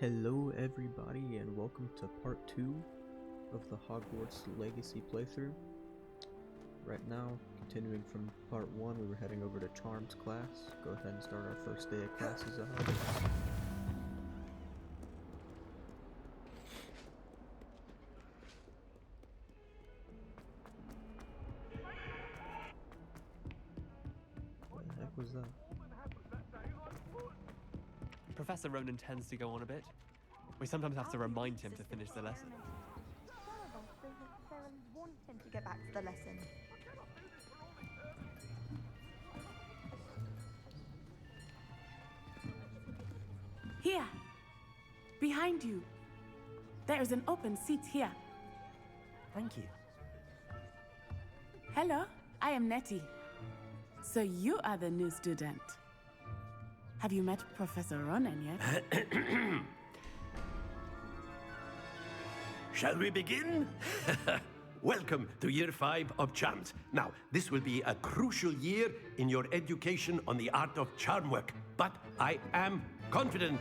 Hello everybody and welcome to part 2 of the Hogwarts Legacy playthrough. Right now, continuing from part 1, we were heading over to Charms class. Go ahead and start our first day of classes at Hogwarts. What the heck was that? Professor Ronan tends to go on a bit. We sometimes have to remind him to finish the lesson. Want him to get back to the lesson. Here! Behind you! There is an open seat here. Thank you. Hello, I am Nettie. So you are the new student. Have you met Professor Ronan yet? Shall we begin? Welcome to Year 5 of Charms. Now, this will be a crucial year in your education on the art of charm work, but I am confident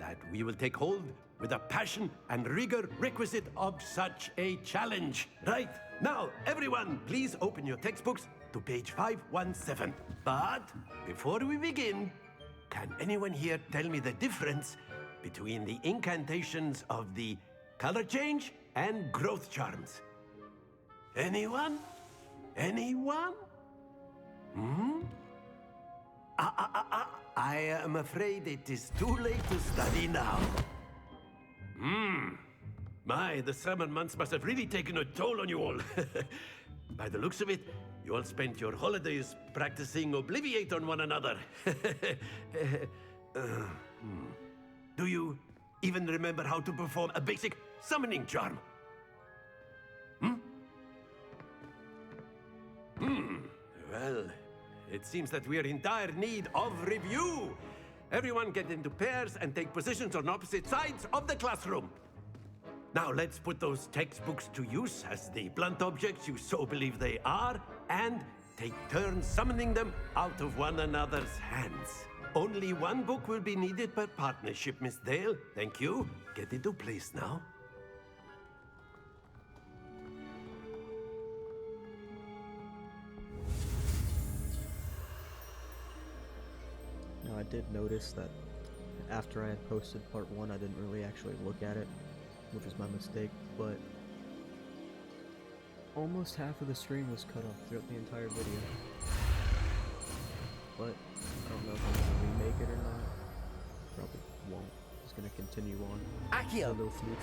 that we will take hold with the passion and rigor requisite of such a challenge. Right, now, everyone, please open your textbooks to page 517. But before we begin, can anyone here tell me the difference between the incantations of the color change and growth charms? Anyone? Anyone? I am afraid it is too late to study now. My, the summer months must have really taken a toll on you all. By the looks of it, you all spent your holidays practicing Obliviate on one another. Do you even remember how to perform a basic summoning charm? Well, it seems that we are in dire need of review. Everyone get into pairs and take positions on opposite sides of the classroom. Now let's put those textbooks to use as the blunt objects you so believe they are, and take turns summoning them out of one another's hands. Only one book will be needed per partnership, Miss Dale. Thank you. Get into place now. Now I did notice that after I had posted part 1 I didn't really actually look at it, which was my mistake, but almost half of the stream was cut off throughout the entire video. But I don't know if I'm gonna remake it or not. Probably won't. Just gonna continue on. Accio! A little smooth.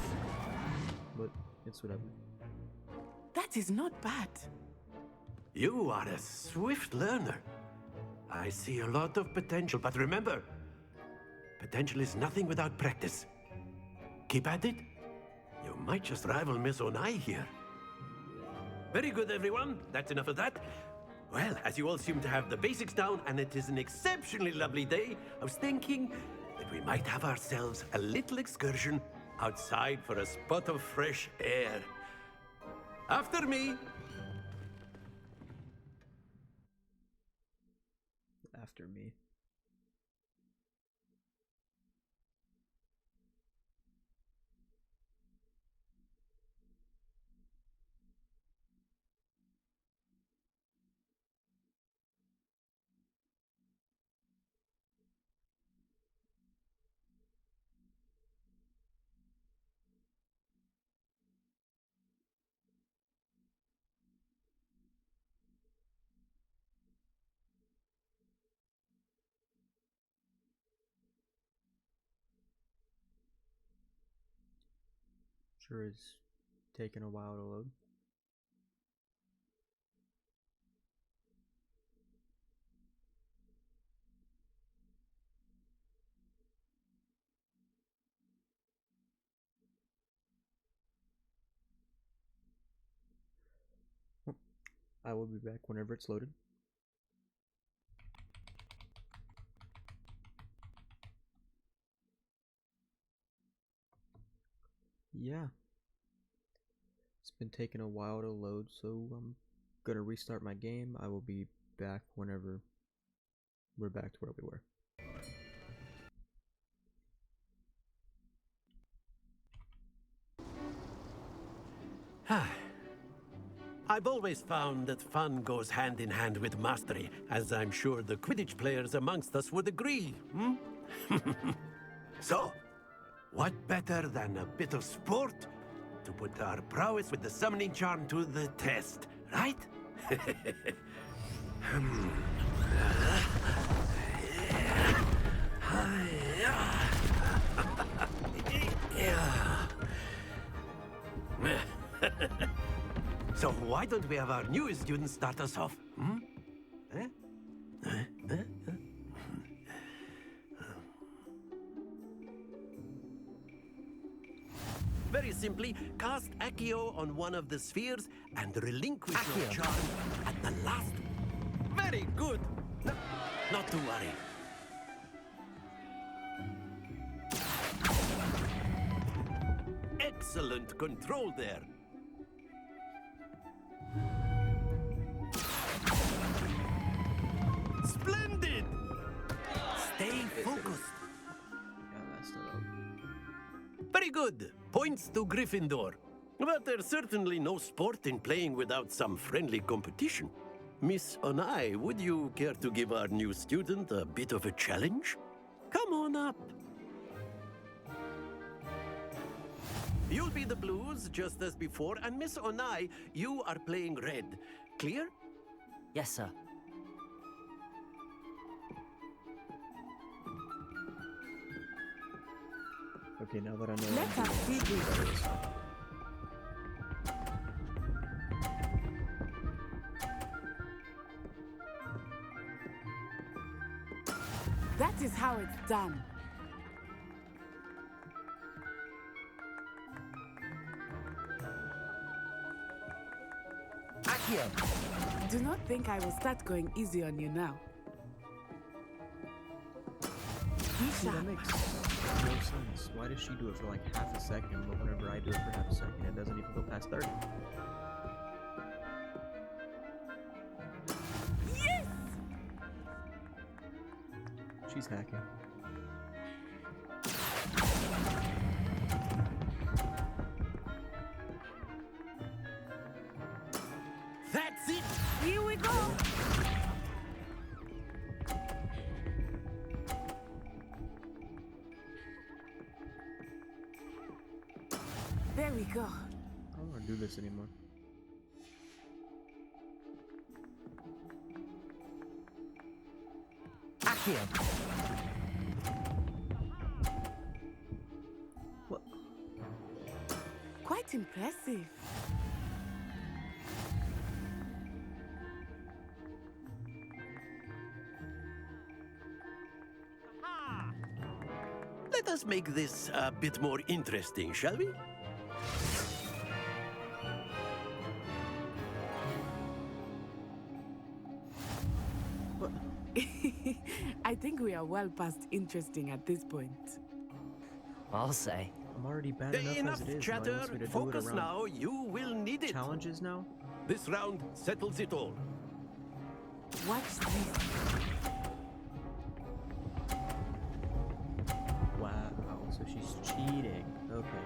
But it's whatever. That is not bad. You are a swift learner. I see a lot of potential, but remember, potential is nothing without practice. Keep at it. You might just rival Miss Onai here. Very good, everyone. That's enough of that. Well, as you all seem to have the basics down, and it is an exceptionally lovely day, I was thinking that we might have ourselves a little excursion outside for a spot of fresh air. After me. After me. Sure is taking a while to load. I will be back whenever it's loaded. Yeah. It's been taking a while to load, so I'm gonna restart my game. I will be back whenever we're back to where we were. I've always found that fun goes hand in hand with mastery, as I'm sure the Quidditch players amongst us would agree. So, what better than a bit of sport to put our prowess with the summoning charm to the test, right? So why don't we have our newest student start us off? Very simply, cast Accio on one of the spheres and relinquish your charm at the last. Very good. Not to worry. Excellent control there. Splendid! Stay focused. Yeah, that's not up. Very good. Points to Gryffindor. But there's certainly no sport in playing without some friendly competition. Miss Onai, would you care to give our new student a bit of a challenge? Come on up. You'll be the blues, just as before, and Miss Onai, you are playing red. Clear? Yes, sir. Okay, now that I know Let us see this. That is how it's done. Accio! Do not think I will start going easy on you now. Be See, that sharp. makes no sense. Why does she do it for like half a second, but whenever I do it for half a second, it doesn't even go past 30? Yes! She's hacking. That's it! Here we go! There we go. I don't want to do this anymore. Accio! What? Quite impressive. Let us make this a bit more interesting, shall we? What? I think we are well past interesting at this point. I'll say. I'm already bad enough Enough as it is. chatter. Now he wants me to do Focus it around now. You will need it. challenges now? This round settles it all. Watch this. Wow, so she's cheating. Okay.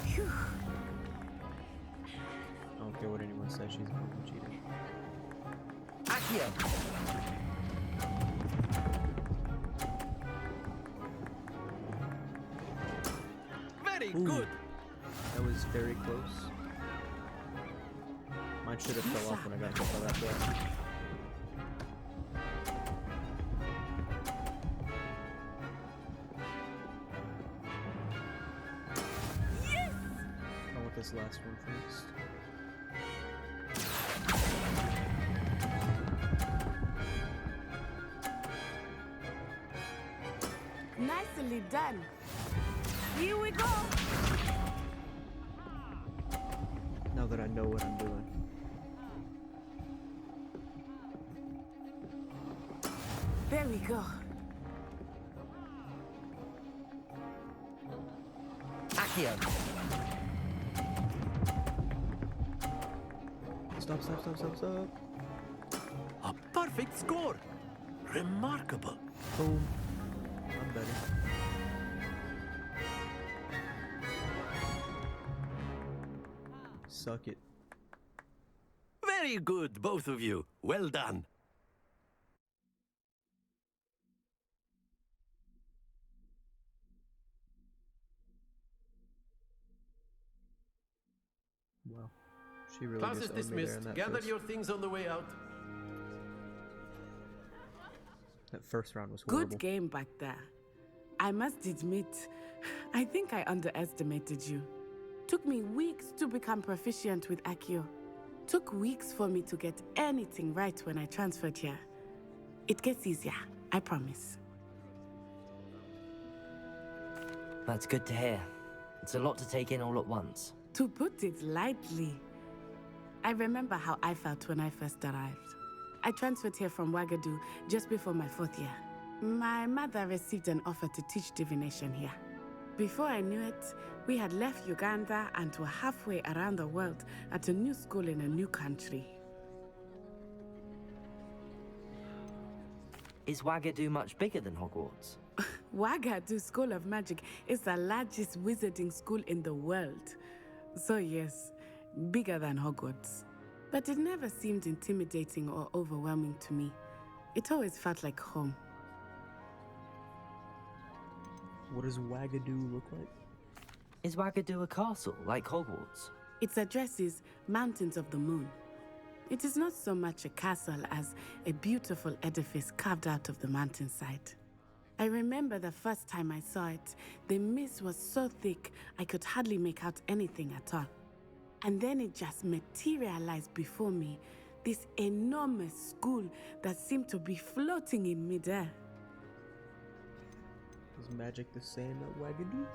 Phew. I don't care what anyone says, she's fucking cheating. Accio! Very Ooh. good. That was very close. Mine should have fell off when I got hit by that ball. Yes! I want this last one first. Nicely done. Here we go. Now that I know what I'm doing. There we go. Accio! Stop, stop, stop, stop, stop. A perfect score. Remarkable. Boom. I'm better. suck it. Very good, both of you. Well done. Wow. She really Class just is owned me there dismissed. in that Gather first, your things on the way out. that first round was horrible. Good game back there. I must admit, I think I underestimated you. Took me weeks to become proficient with Accio. Took weeks for me to get anything right when I transferred here. It gets easier, I promise. That's good to hear. It's a lot to take in all at once. To put it lightly, I remember how I felt when I first arrived. I transferred here from Wagadu just before my 4th year. My mother received an offer to teach divination here. Before I knew it, we had left Uganda and were halfway around the world at a new school in a new country. Is Wagadu much bigger than Hogwarts? Wagadu School of Magic is the largest wizarding school in the world. So yes, bigger than Hogwarts. But it never seemed intimidating or overwhelming to me. It always felt like home. What does Wagadu look like? Is Wagadu a castle, like Hogwarts? Its address is Mountains of the Moon. It is not so much a castle as a beautiful edifice carved out of the mountainside. I remember the first time I saw it, the mist was so thick I could hardly make out anything at all. And then it just materialized before me, this enormous school that seemed to be floating in midair. Is magic the same at Wagadu?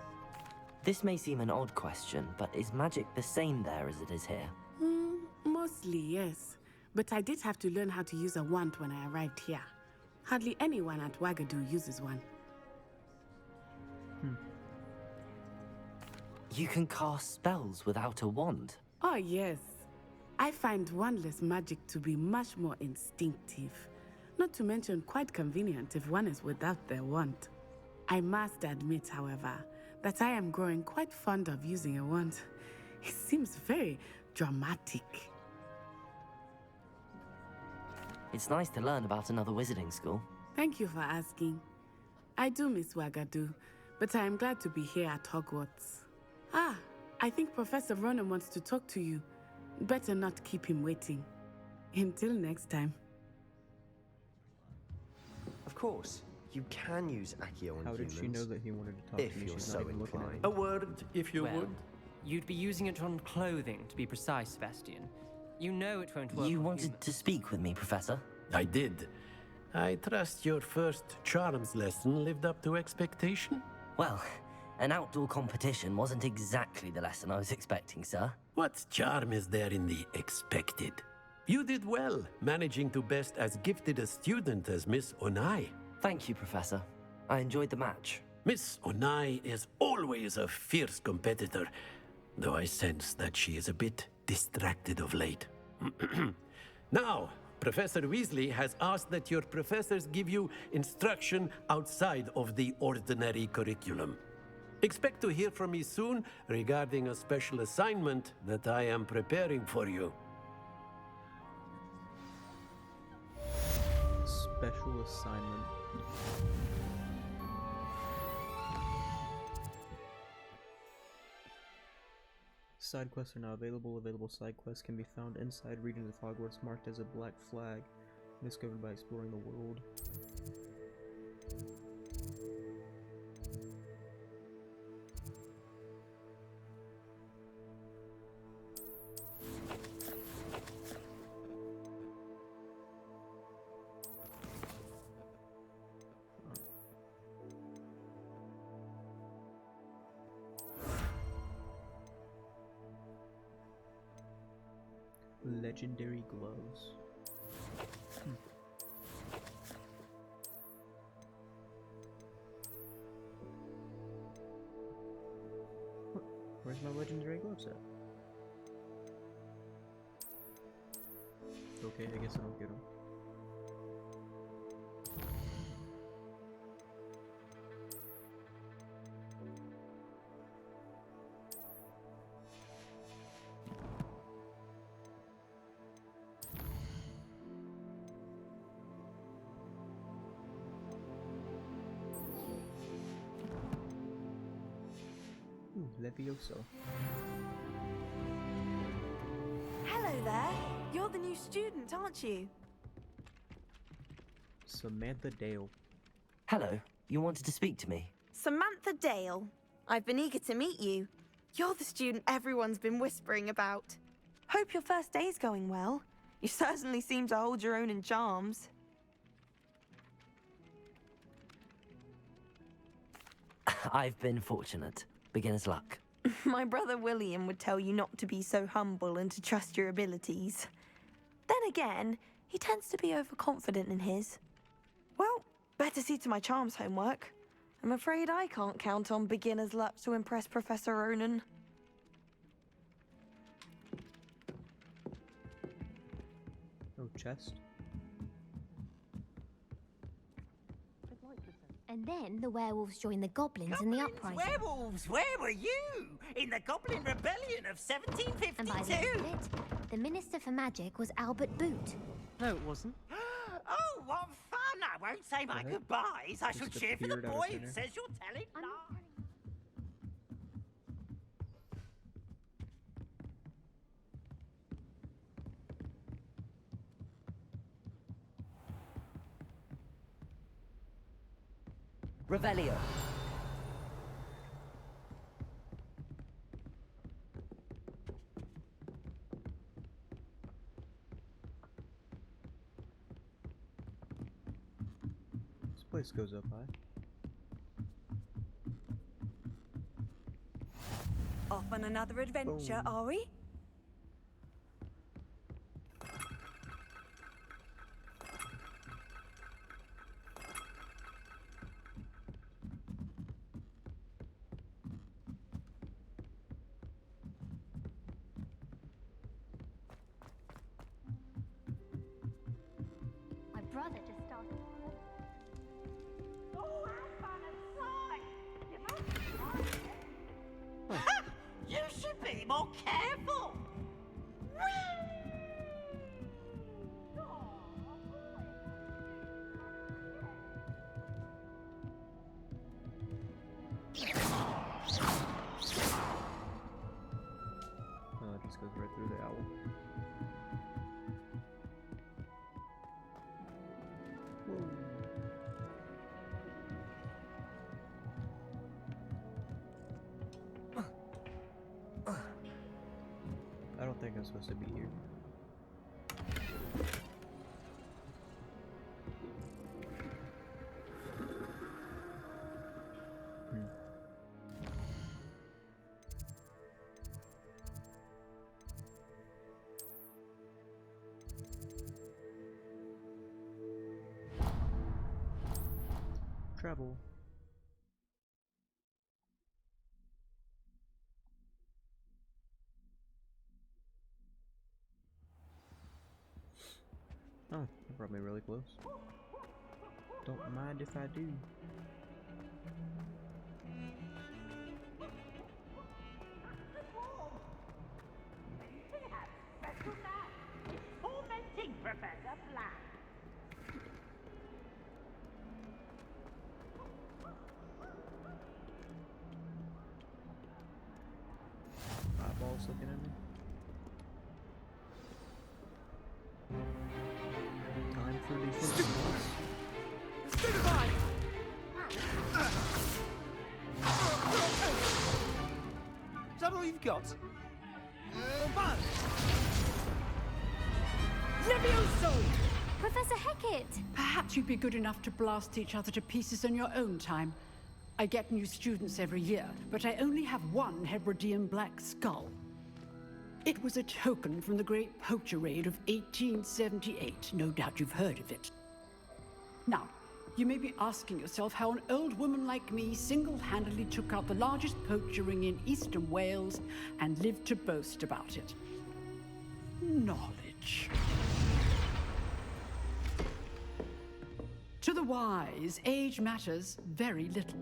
This may seem an odd question, but is magic the same there as it is here? Mostly, yes. But I did have to learn how to use a wand when I arrived here. Hardly anyone at Wagadu uses one. You can cast spells without a wand. Oh, yes. I find wandless magic to be much more instinctive. Not to mention quite convenient if one is without their wand. I must admit, however, that I am growing quite fond of using a wand. It seems very dramatic. It's nice to learn about another wizarding school. Thank you for asking. I do miss Wagadu, but I am glad to be here at Hogwarts. Ah, I think Professor Ronan wants to talk to you. Better not keep him waiting. Until next time. Of course, you can use Accio on How did humans. she know that he wanted to talk If to me? you're She's so not even looking at me. inclined. A word, if you Well, would. you'd be using it on clothing, to be precise, Sebastian. You know it won't work You on wanted humans. to speak with me, Professor? I did. I trust your first charms lesson lived up to expectation. Well, an outdoor competition wasn't exactly the lesson I was expecting, sir. What charm is there in the expected? You did well, managing to best as gifted a student as Miss Onai. Thank you, Professor. I enjoyed the match. Miss Onai is always a fierce competitor, though I sense that she is a bit distracted of late. Now, Professor Weasley has asked that your professors give you instruction outside of the ordinary curriculum. Expect to hear from me soon regarding a special assignment that I am preparing for you. Special assignment. Side quests are now available. Available side quests can be found inside regions of Hogwarts marked as a black flag, discovered by exploring the world. Legendary gloves. What? Where's my legendary gloves at? Okay, I guess I don't get them. Ooh, Levioso. Hello there. You're the new student, aren't you? Samantha Dale. Hello, you wanted to speak to me? Samantha Dale. I've been eager to meet you. You're the student everyone's been whispering about. Hope your first day's going well. You certainly seem to hold your own in charms. I've been fortunate. Beginner's luck. My brother William would tell you not to be so humble and to trust your abilities. Then again, he tends to be overconfident in his. Well, better see to my charms homework. I'm afraid I can't count on beginner's luck to impress Professor Ronan. Oh, chest. And then the werewolves joined the goblins in the uprising. Werewolves, where were you? In the Goblin Rebellion of 1752? And by the end of it, the Minister for Magic was Albert Boot. No, it wasn't. Oh, what fun! I won't say my goodbyes. I shall Just cheer for the appeared out of boy thin who air. says you're telling lies. Revelio. This place goes up high. Off on another adventure, Boom. are we? My brother just started. Oh, have fun and fly! You should be more careful! Oh, it just goes right through the owl. Whoa. I don't think I'm supposed to be here. Travel. Oh, that brought me really close. Don't mind if I do. Tormenting Professor Black. Eyeballs looking at me. Time for defense. Is that all you've got? Levioso! Professor Hecat! Perhaps you'd be good enough to blast each other to pieces in your own time. I get new students every year, but I only have one Hebridean black skull. It was a token from the Great Poacher Raid of 1878. No doubt you've heard of it. Now, you may be asking yourself how an old woman like me single-handedly took out the largest poacher ring in eastern Wales and lived to boast about it. Knowledge. To the wise, age matters very little.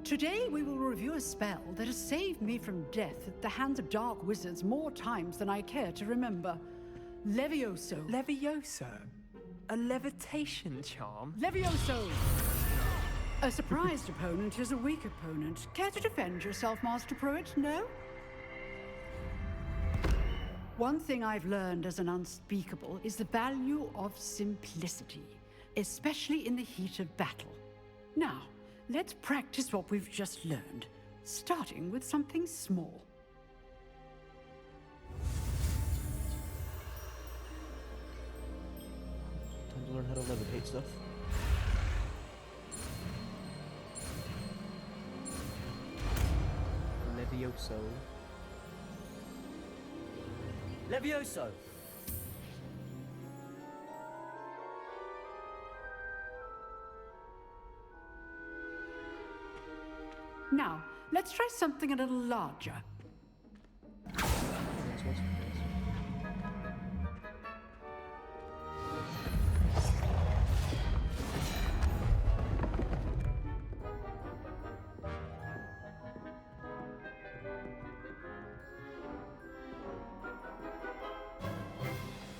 Today we will review a spell that has saved me from death at the hands of dark wizards more times than I care to remember. Levioso. Levioso? A levitation charm? Levioso! A surprised opponent is a weak opponent. Care to defend yourself, Master Pruitt? No? One thing I've learned as an unspeakable is the value of simplicity, especially in the heat of battle. Now, let's practice what we've just learned, starting with something small. Time to learn how to levitate stuff. Levioso. Levioso! Now, let's try something a little larger.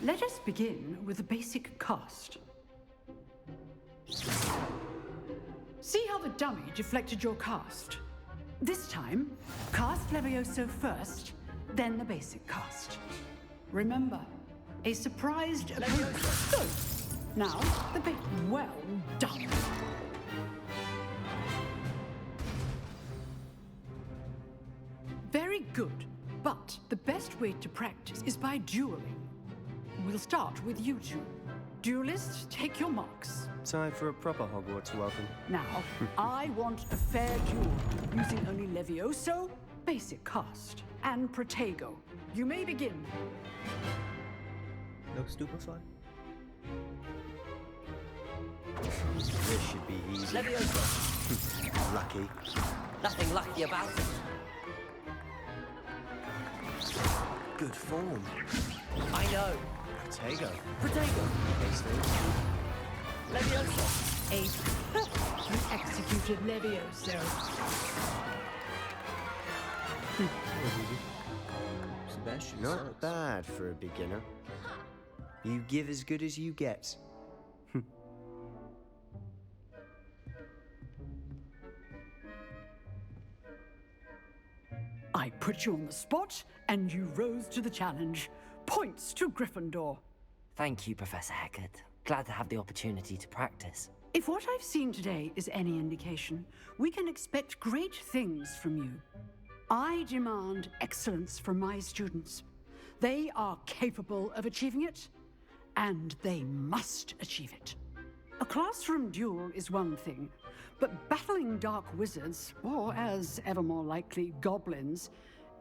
Let us begin with the basic cast. See how the dummy deflected your cast? This time, cast Levioso first, then the basic cast. Remember, a surprised opponent. Good. Now, the bait. Well done. Very good, but the best way to practice is by dueling. We'll start with you two. Duelists, take your marks. Time for a proper Hogwarts welcome. Now, I want a fair duel, using only Levioso, basic cast, and Protego. You may begin. No stupefy? This should be easy. Levioso! Lucky. Nothing lucky about it. Good form. I know. Protego. Protego! Levioso! A perfectly executed Levioso. Sebastian Not sucks. bad for a beginner. You give as good as you get. I put you on the spot, and you rose to the challenge. Points to Gryffindor. Thank you, Professor Hecat. Glad to have the opportunity to practice. If what I've seen today is any indication, we can expect great things from you. I demand excellence from my students. They are capable of achieving it, and they must achieve it. A classroom duel is one thing, but battling dark wizards, or as ever more likely, goblins,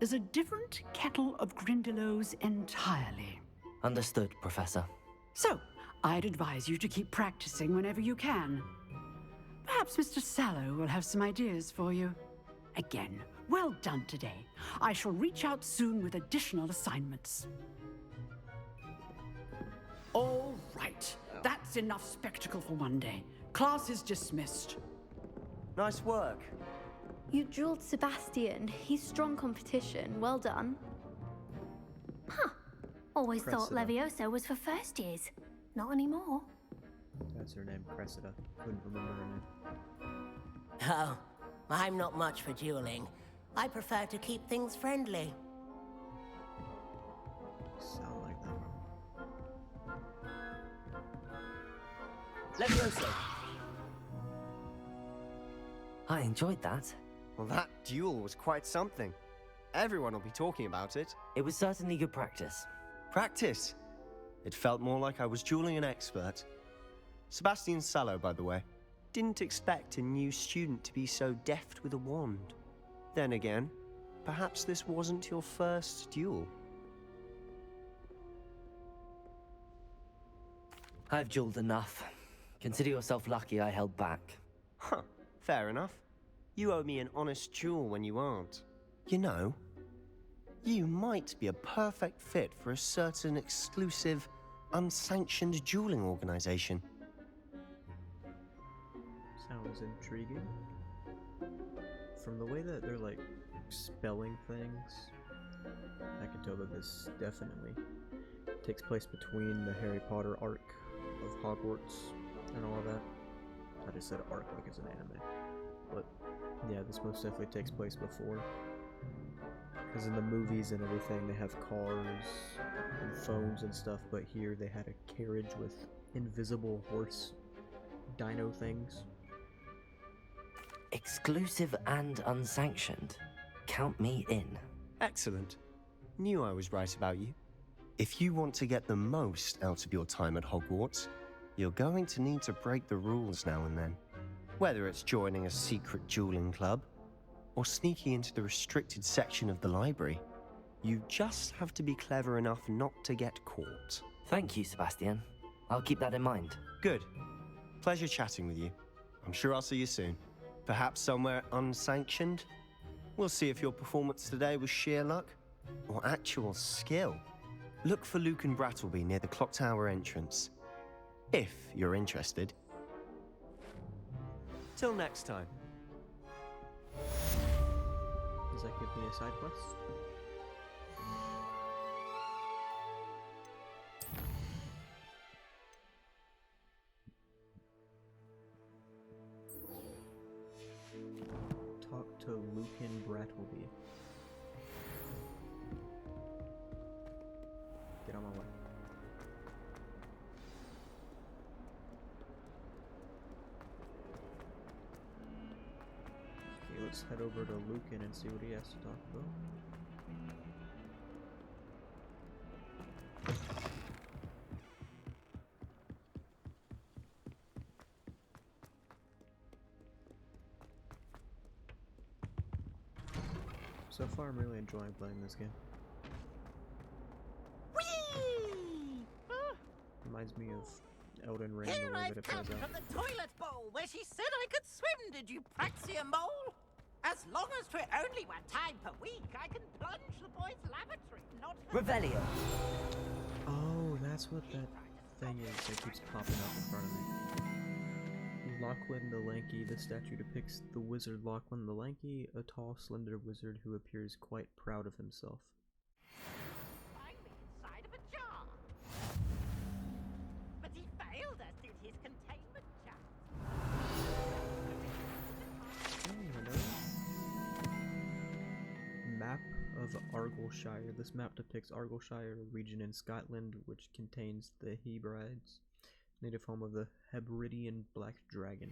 is a different kettle of Grindylows entirely. Understood, Professor. So, I'd advise you to keep practicing whenever you can. Perhaps Mr. Sallow will have some ideas for you. Again, well done today. I shall reach out soon with additional assignments. All right, that's enough spectacle for one day. Class is dismissed. Nice work. You drilled Sebastian. He's strong competition. Well done. Huh. Always thought Cressida. Levioso was for first years. Not anymore. That's her name, Cressida. Couldn't remember her name. Oh, I'm not much for dueling. I prefer to keep things friendly. Sound like that. Levioso! I enjoyed that. Well, that duel was quite something. Everyone will be talking about it. It was certainly good practice. Practice? It felt more like I was dueling an expert. Sebastian Sallow, by the way. Didn't expect a new student to be so deft with a wand. Then again, perhaps this wasn't your first duel. I've dueled enough. Consider yourself lucky I held back. Huh, fair enough. You owe me an honest duel when you aren't. You know, you might be a perfect fit for a certain exclusive, unsanctioned dueling organization. Sounds intriguing. From the way that they're like spelling things, I can tell that this definitely takes place between the Harry Potter arc of Hogwarts and all of that. I just said arc like it's an anime. But yeah, this most definitely takes place before. Because in the movies and everything, they have cars and phones and stuff, but here they had a carriage with invisible horse dino things. Exclusive and unsanctioned. Count me in. Excellent. Knew I was right about you. If you want to get the most out of your time at Hogwarts, you're going to need to break the rules now and then. Whether it's joining a secret dueling club, or sneaking into the restricted section of the library, you just have to be clever enough not to get caught. Thank you, Sebastian. I'll keep that in mind. Good. Pleasure chatting with you. I'm sure I'll see you soon. Perhaps somewhere unsanctioned? We'll see if your performance today was sheer luck or actual skill. Look for Luke and Brattleby near the clock tower entrance, if you're interested. Till next time. Does that give me a side quest? Talk to Lucan Brattleby. Get on my way. Okay, let's head over to Lucan and see what he has to talk about. So far, I'm really enjoying playing this game. Reminds me of Elden Ring, Here the way I've that it come plays out. from the toilet bowl where she said I could swim, did you praxia mole? As long as 'twere only one time per week, I can plunge the boys' lavatory, not her. Revelio. Oh, that's what that thing is that keeps popping up in front of me. Lachlan the Lanky. This statue depicts the wizard Lachlan the Lanky, a tall, slender wizard who appears quite proud of himself. Find me inside of a jar. But he failed us, did his containment jar. Map of Argyllshire. This map depicts Argyllshire, a region in Scotland which contains the Hebrides, native home of the Hebridean black dragon.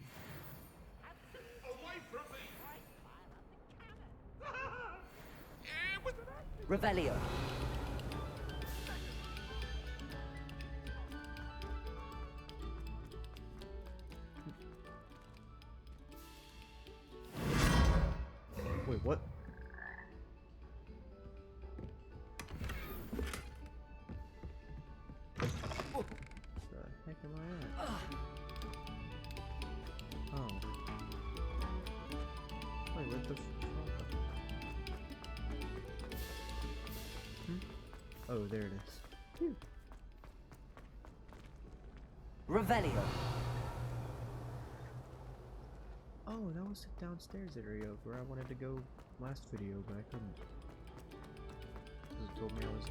Away from me! Revelio. Wait, what? The heck am I at? Oh. Wait, what the Oh, there it is. Phew. Revelio. Oh, that was the downstairs area where I wanted to go last video, but I couldn't. It told me I was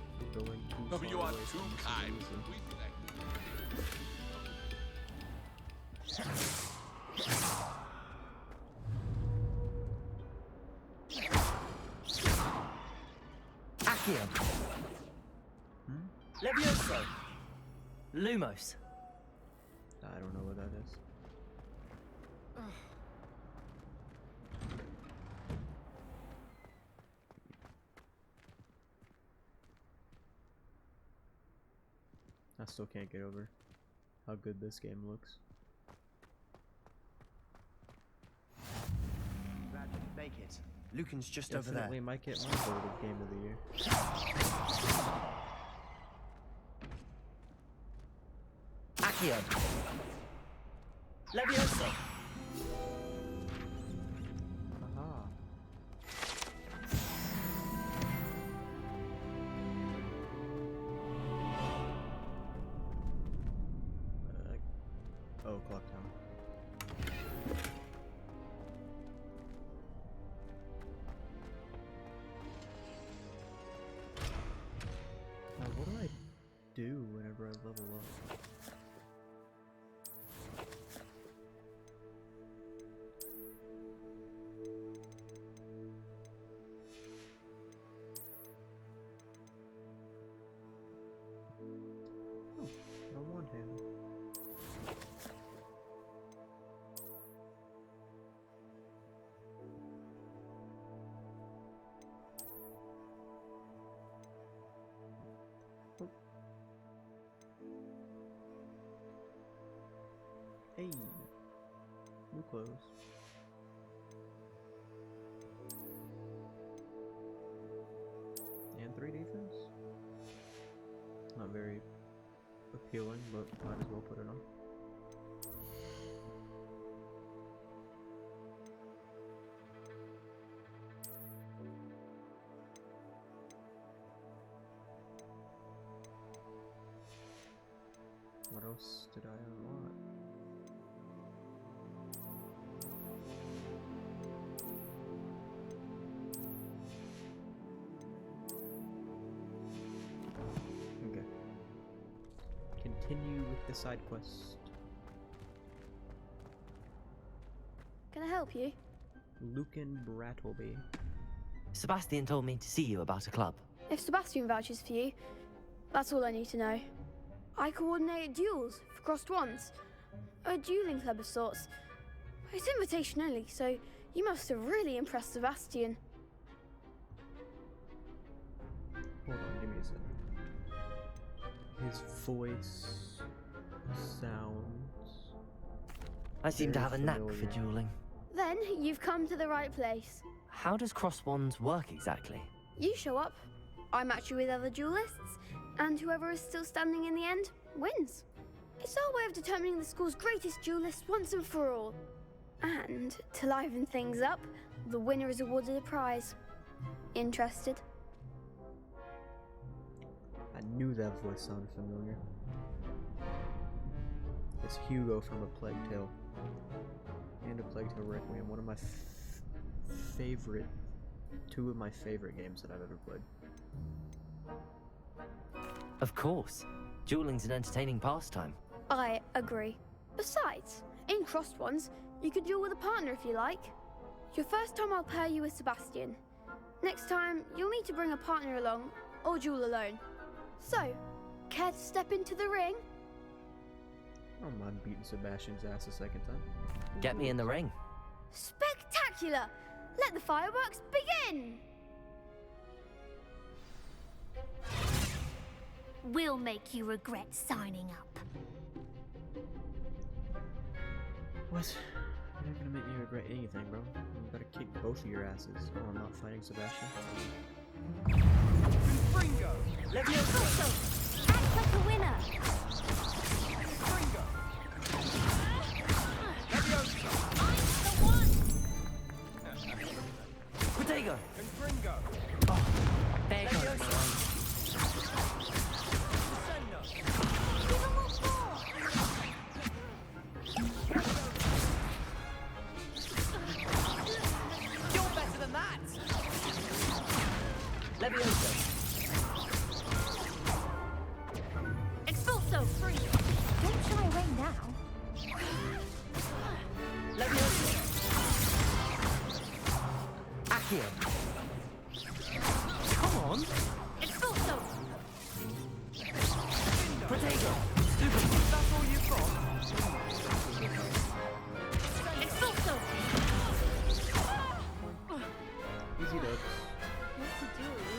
going too far You are away too from the kind. Accio. Levioso. Lumos. I don't know what that is. I still can't get over how good this game looks. Glad you could make it. Lucan's just over there. Definitely might get my vote of game of the year. Accio. Levioso. Haha. Oh, clock tower. Now, what do I do whenever I level up? close. And 3 defense. Not very appealing, but might as well put it on. What else did I unlock? Okay. Continue with the side quest. Can I help you? Lucan Brattleby. Sebastian told me to see you about a club. If Sebastian vouches for you, that's all I need to know. I coordinate duels for crossed ones. A dueling club of sorts. It's invitation only, so you must have really impressed Sebastian. Hold on, give me a second. His voice sounds. I seem to very have a knack for familiar. dueling. Then you've come to the right place. How does cross wands work exactly? You show up, I match you with other duelists, and whoever is still standing in the end wins. It's our way of determining the school's greatest duelist once and for all. And to liven things up, the winner is awarded a prize. Interested? I knew that voice sounded familiar. It's Hugo from A Plague Tale. And A Plague Tale Requiem, one of my two of my favorite games that I've ever played. Of course. Dueling's an entertaining pastime. I agree. Besides, in crossed ones, you could duel with a partner if you like. Your first time I'll pair you with Sebastian. Next time, you'll need to bring a partner along, or duel alone. So, care to step into the ring? I don't mind beating Sebastian's ass a second time. Get me in the ring. Spectacular! Let the fireworks begin! We'll make you regret signing up. What? You're not gonna make me regret anything, bro. I'm gonna kick both of your asses. Oh, I'm not fighting Sebastian. Fringo! Also, act like a winner. Fringo! I'm the one. Protego! Confringo! There goes mine. Give 'em what for. You're better than that! Levioso! Expulso, free. Don't shy away now. Levioso! Accio! Come on! Expulso. Protego! That's all you've got? Expulso. Easy dubs. What's he doing?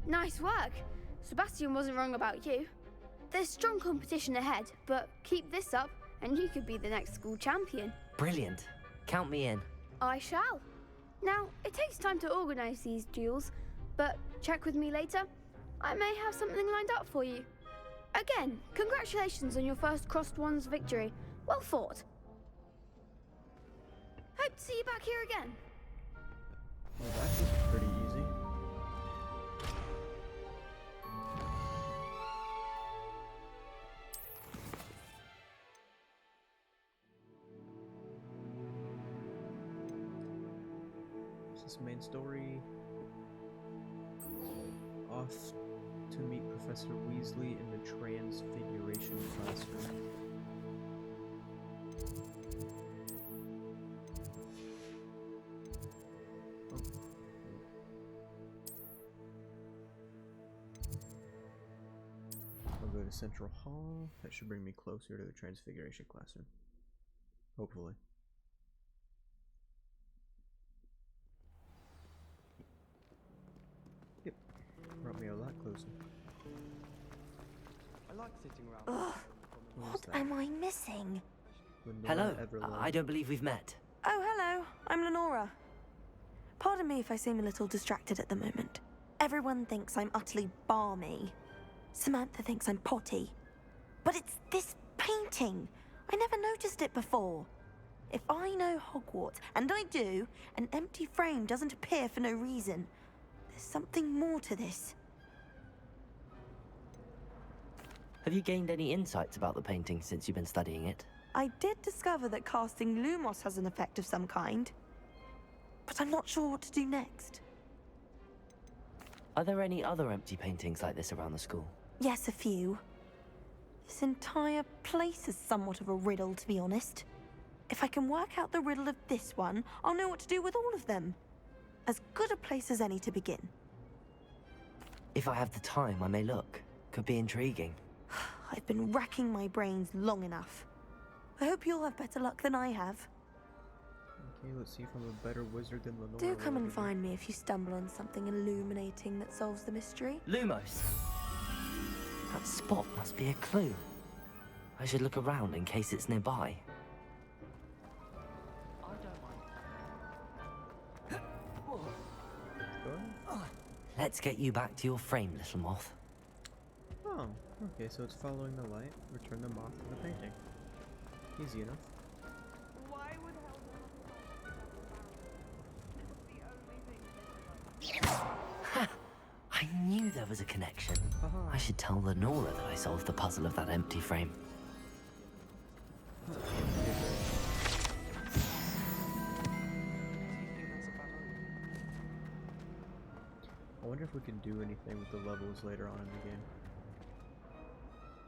Nice work. Sebastian wasn't wrong about you. There's strong competition ahead, but keep this up and you could be the next school champion. Brilliant. Count me in. I shall. Now, it takes time to organize these duels, but check with me later. I may have something lined up for you. Again, congratulations on your first crossed ones victory. Well fought. Hope to see you back here again. Well, that was pretty easy. Is this main story? Off to meet Professor Weasley in the Transfiguration classroom. I'll go to Central Hall. That should bring me closer to the Transfiguration classroom. Hopefully. Yep. Brought me a lot closer. I like sitting around. Ugh, What am I missing? Hello. Everlong. I don't believe we've met. Oh, hello. I'm Lenora. Pardon me if I seem a little distracted at the moment. Everyone thinks I'm utterly balmy. Samantha thinks I'm potty. But it's this painting. I never noticed it before. If I know Hogwarts, and I do, an empty frame doesn't appear for no reason. There's something more to this. Have you gained any insights about the painting since you've been studying it? I did discover that casting Lumos has an effect of some kind. But I'm not sure what to do next. Are there any other empty paintings like this around the school? Yes, a few. This entire place is somewhat of a riddle, to be honest. If I can work out the riddle of this one, I'll know what to do with all of them. As good a place as any to begin. If I have the time, I may look. Could be intriguing. I've been racking my brains long enough. I hope you'll have better luck than I have. Okay, let's see if I'm a better wizard than Lenora. Do come and find me if you stumble on something illuminating that solves the mystery. Lumos! That spot must be a clue. I should look around in case it's nearby. Let's get you back to your frame, little moth. Oh, okay, so it's following the light. Return the moth to the painting. Easy enough. Ha! I knew there was a connection. I should tell Lenora that I solved the puzzle of that empty frame. I wonder if we can do anything with the levels later on in the game.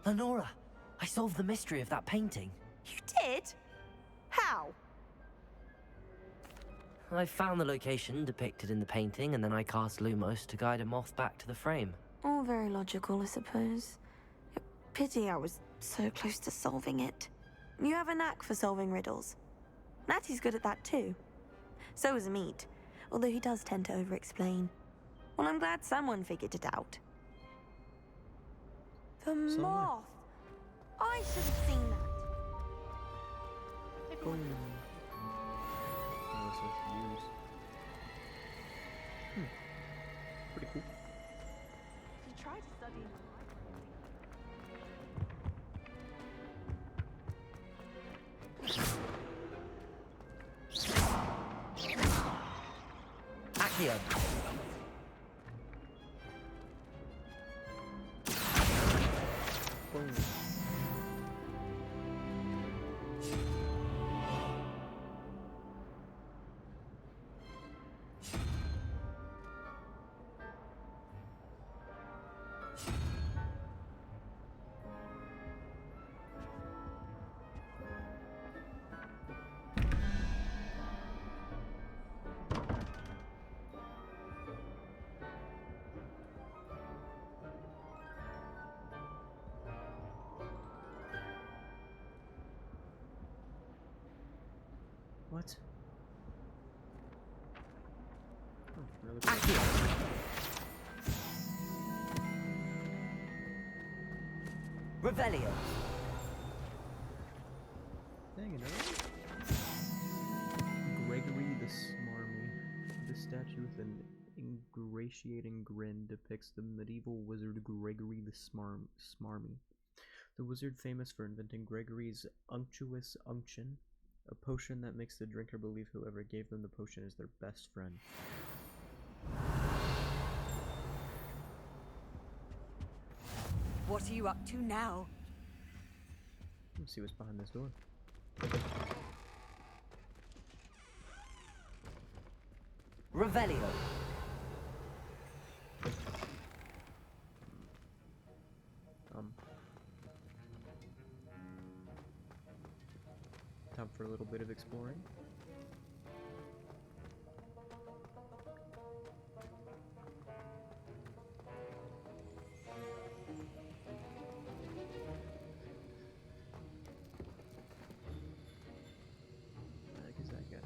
Lenora! I solved the mystery of that painting. You did? How? I found the location depicted in the painting, and then I cast Lumos to guide a moth back to the frame. All very logical, I suppose. Pity I was so close to solving it. You have a knack for solving riddles. Natty's good at that too. So is Meat, although he does tend to over-explain. Well, I'm glad someone figured it out. The moth! I should have seen that. Oh, that's what to use. Pretty cool. You try to study Accio! Boom. What? Oh, really cool. Revelio! Dang it, Gregory the Smarmy. This statue with an ingratiating grin depicts the medieval wizard Gregory the Smarmy. The wizard famous for inventing Gregory's unctuous unction, a potion that makes the drinker believe whoever gave them the potion is their best friend. What are you up to now? Let's see what's behind this door. Revelio! Time for a little bit of exploring. What the heck is that guy?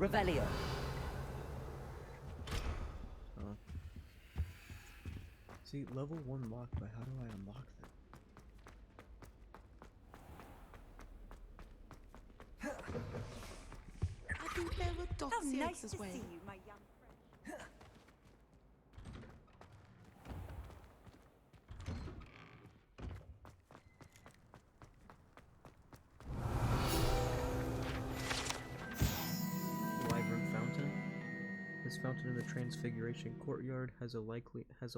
Revelio. See, level 1 lock, but how do I unlock that? I think there were dossiers as well. you, my young friend. Wyvern Fountain. This fountain in the Transfiguration Courtyard has a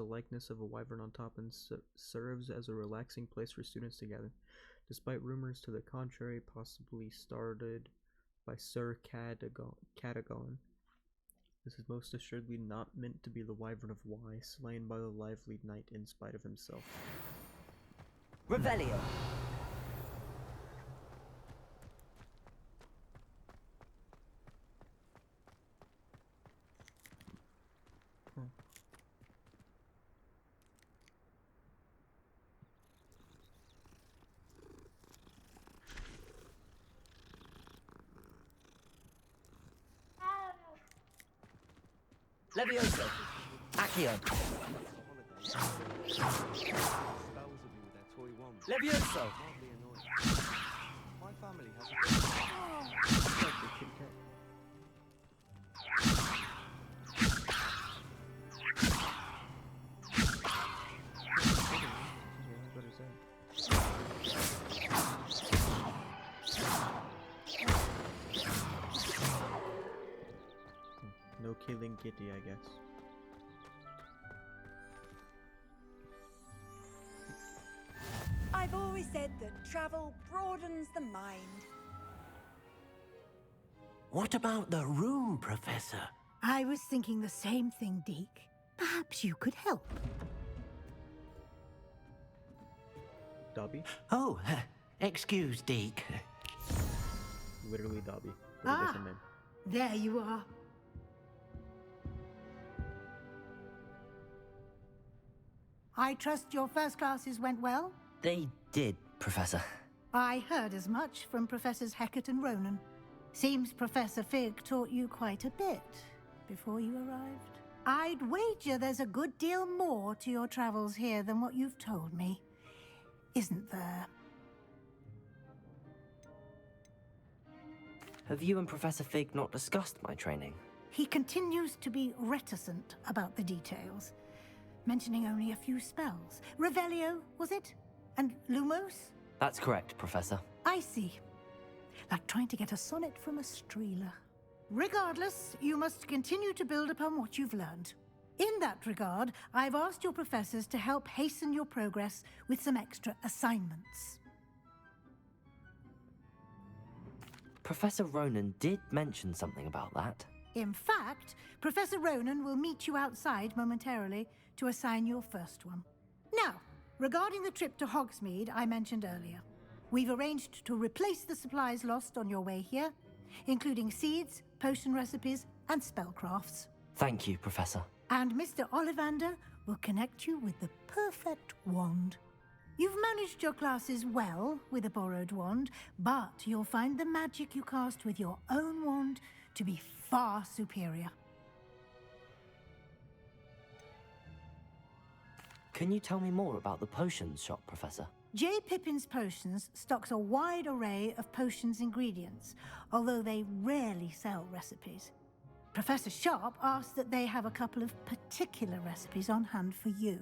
likeness of a wyvern on top and serves as a relaxing place for students to gather. Despite rumors to the contrary, possibly started by Sir Cadagon. This is most assuredly not meant to be the Wyvern of Y, slain by the lively knight in spite of himself. Revelio. Levioso. Accio. Levioso. My family has No killing Kitty, I guess. I've always said that travel broadens the mind. What about the room, Professor? I was thinking the same thing, Deke. Perhaps you could help. Dobby? Oh, excuse, Deke. Literally Dobby, but a different name. There you are. I trust your first classes went well? They did, Professor. I heard as much from Professors Hecat and Ronan. Seems Professor Fig taught you quite a bit before you arrived. I'd wager there's a good deal more to your travels here than what you've told me. Isn't there? Have you and Professor Fig not discussed my training? He continues to be reticent about the details, mentioning only a few spells. Revelio, was it? And Lumos? That's correct, Professor. I see. Like trying to get a sonnet from a streeler. Regardless, you must continue to build upon what you've learned. In that regard, I've asked your professors to help hasten your progress with some extra assignments. Professor Ronan did mention something about that. In fact, Professor Ronan will meet you outside momentarily to assign your first one. Now, regarding the trip to Hogsmeade I mentioned earlier, we've arranged to replace the supplies lost on your way here, including seeds, potion recipes, and spellcrafts. Thank you, Professor. And Mr. Ollivander will connect you with the perfect wand. You've managed your classes well with a borrowed wand, but you'll find the magic you cast with your own wand to be far superior. Can you tell me more about the potions shop, Professor? J. Pippin's Potions stocks a wide array of potions ingredients, although they rarely sell recipes. Professor Sharp asked that they have a couple of particular recipes on hand for you.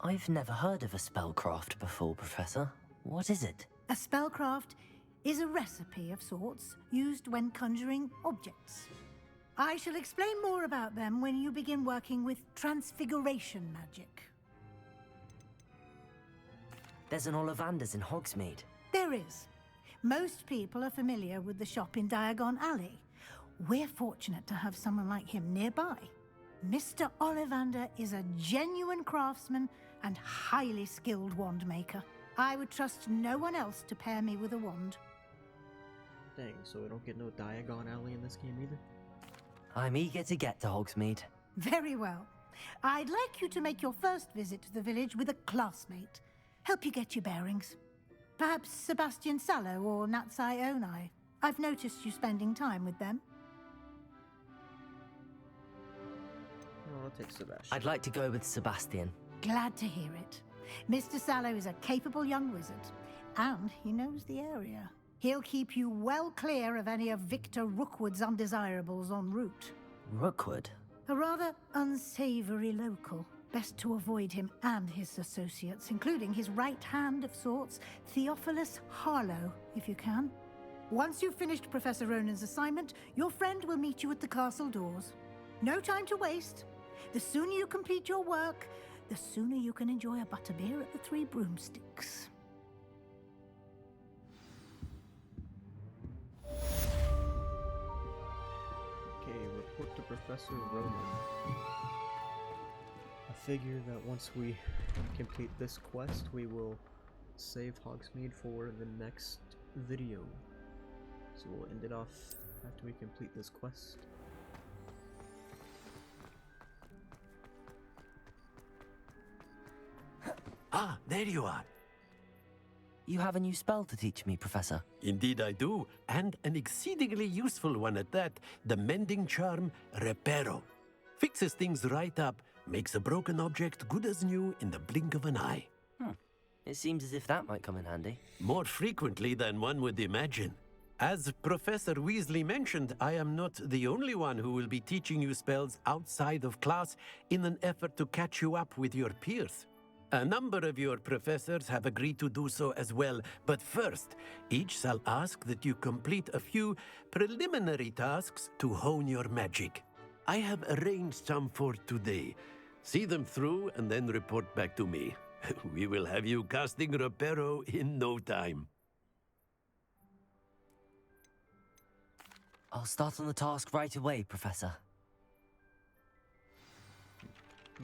I've never heard of a spellcraft before, Professor. What is it? A spellcraft is a recipe of sorts used when conjuring objects. I shall explain more about them when you begin working with transfiguration magic. There's an Ollivander's in Hogsmeade. There is. Most people are familiar with the shop in Diagon Alley. We're fortunate to have someone like him nearby. Mr. Ollivander is a genuine craftsman and highly skilled wand maker. I would trust no one else to pair me with a wand. Dang, so we don't get no Diagon Alley in this game either? I'm eager to get to Hogsmeade. Very well. I'd like you to make your first visit to the village with a classmate. Help you get your bearings. Perhaps Sebastian Sallow or Natsai Onai. I've noticed you spending time with them. Oh, I'll take Sebastian. I'd like to go with Sebastian. Glad to hear it. Mr. Sallow is a capable young wizard, and he knows the area. He'll keep you well clear of any of Victor Rookwood's undesirables en route. Rookwood? A rather unsavory local. Best to avoid him and his associates, including his right hand of sorts, Theophilus Harlow, if you can. Once you've finished Professor Ronan's assignment, your friend will meet you at the castle doors. No time to waste. The sooner you complete your work, the sooner you can enjoy a butterbeer at the Three Broomsticks. Okay, report to Professor Ronan. I figure that once we complete this quest, we will save Hogsmeade for the next video. So we'll end it off after we complete this quest. Ah, there you are. You have a new spell to teach me, Professor. Indeed I do, and an exceedingly useful one at that, the mending charm Reparo. Fixes things right up, makes a broken object good as new in the blink of an eye. It seems as if that might come in handy. More frequently than one would imagine. As Professor Weasley mentioned, I am not the only one who will be teaching you spells outside of class in an effort to catch you up with your peers. A number of your professors have agreed to do so as well, but first, each shall ask that you complete a few preliminary tasks to hone your magic. I have arranged some for today. See them through and then report back to me. We will have you casting Reparo in no time. I'll start on the task right away, Professor.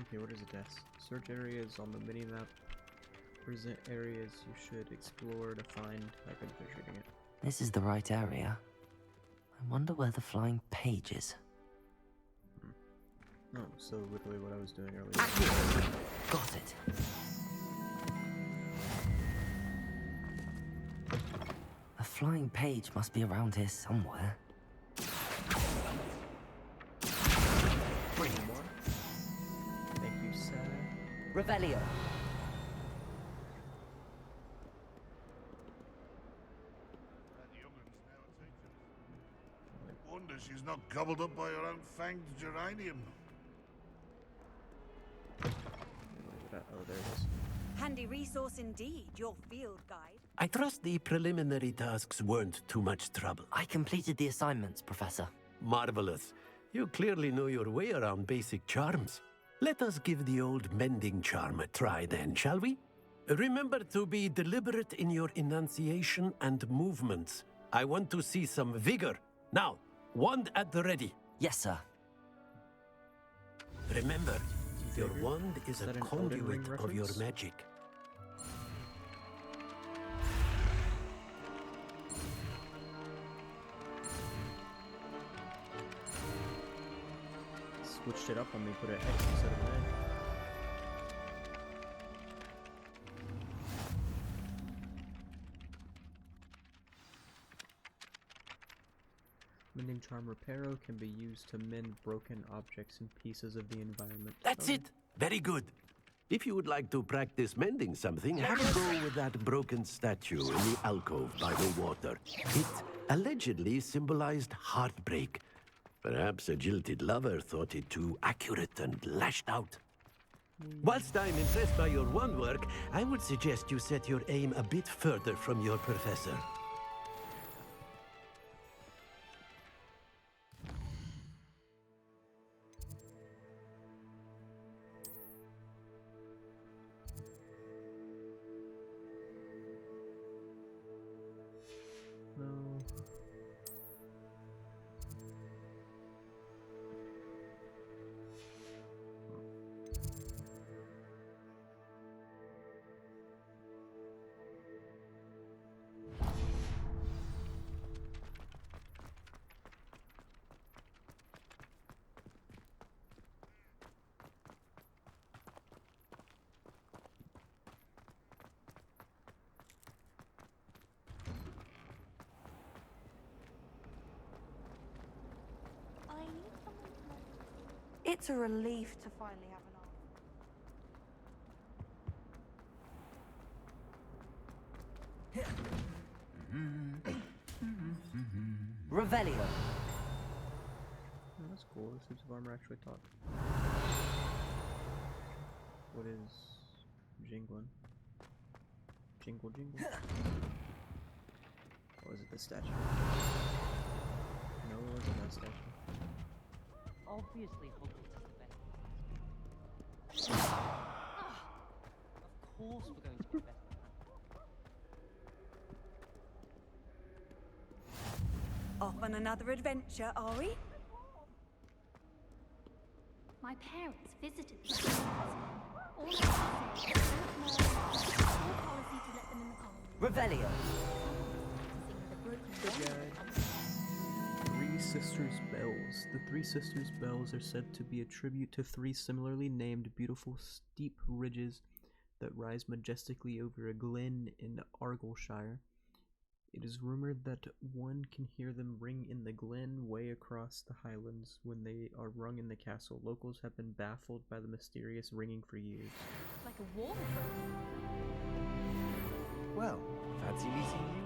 Okay, what is it, Des? Search areas on the minimap. Present areas you should explore to find. I couldn't finish reading it. This is the right area. I wonder where the flying page is. Oh, so literally what I was doing earlier. Got it. A flying page must be around here somewhere. Brilliant. Thank you, Sarah. Revelio. Wonder she's not gobbled up by her own fanged geranium. Oh, there it is. Handy resource indeed, your field guide. I trust the preliminary tasks weren't too much trouble. I completed the assignments, Professor. Marvelous. You clearly know your way around basic charms. Let us give the old mending charm a try then, shall we? Remember to be deliberate in your enunciation and movements. I want to see some vigor. Now, wand at the ready. Yes, sir. Remember, your wand is a that an Elden conduit Ring of your reference? magic. Switched it up on me, put an X instead of an A. Mending Charm Reparo can be used to mend broken objects and pieces of the environment. That's it. Very good. If you would like to practice mending something, have a go with that broken statue in the alcove by the water. It allegedly symbolized heartbreak. Perhaps a jilted lover thought it too accurate and lashed out. Whilst I'm impressed by your wand work, I would suggest you set your aim a bit further from your professor. No. It's a relief to finally have an Revelio. Oh, that's cool. The suits of armor actually talk. What is jingling? Jingle jingle. Or is it the statue? No, it wasn't that statue. Obviously, Hogwarts is the best. Of course, we're going to be best. Off on another adventure, are we? My parents visited the schools. All I can say is don't know school policy to let them in the colony. Revelio. Three Sisters Bells. The Three Sisters Bells are said to be a tribute to three similarly named beautiful steep ridges that rise majestically over a glen in Argyllshire. It is rumored that one can hear them ring in the glen way across the highlands when they are rung in the castle. Locals have been baffled by the mysterious ringing for years. Like a wall. Well, fancy meeting you.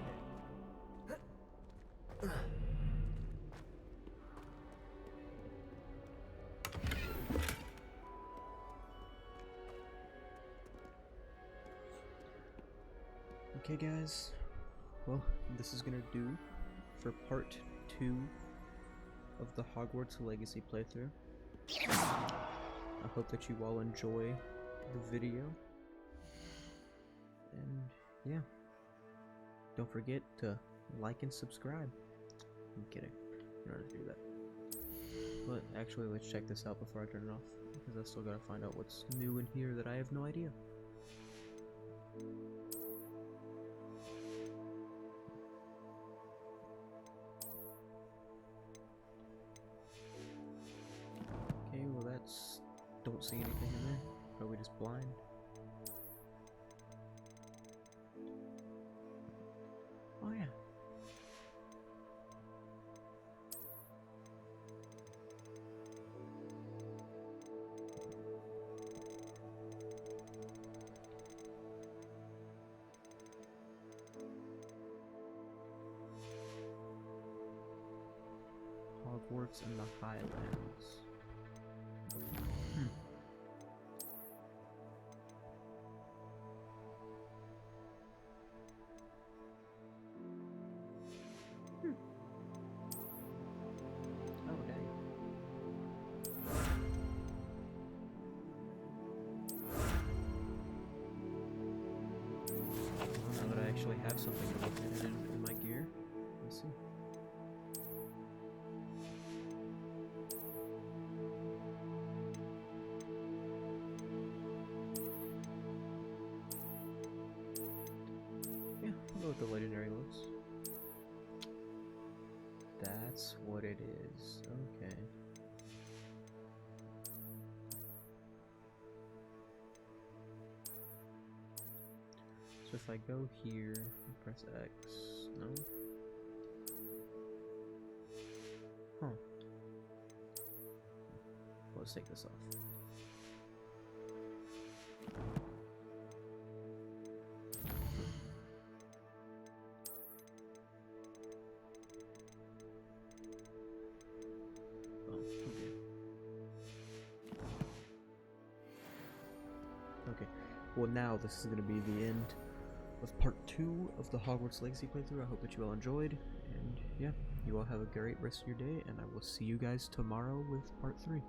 Okay guys, well, this is gonna do for part 2 of the Hogwarts Legacy playthrough. I hope that you all enjoy the video. And yeah, don't forget to like and subscribe. I'm kidding, you don't have to do that. But actually, let's check this out before I turn it off, because I still gotta find out what's new in here that I have no idea. Okay, well that's... don't see anything in there. Probably just blind. Oh yeah. Hogwarts in the Highlands. Oh, dang. Well, now that I actually have something to look at in my gear, let's see. Yeah, I know what the legendary looks. That's what it is. Okay. So if I go here and press X, no? Huh. Let's take this off. Okay, well now this is going to be the end of part 2 of the Hogwarts Legacy playthrough. I hope that you all enjoyed, and yeah, you all have a great rest of your day, and I will see you guys tomorrow with part 3.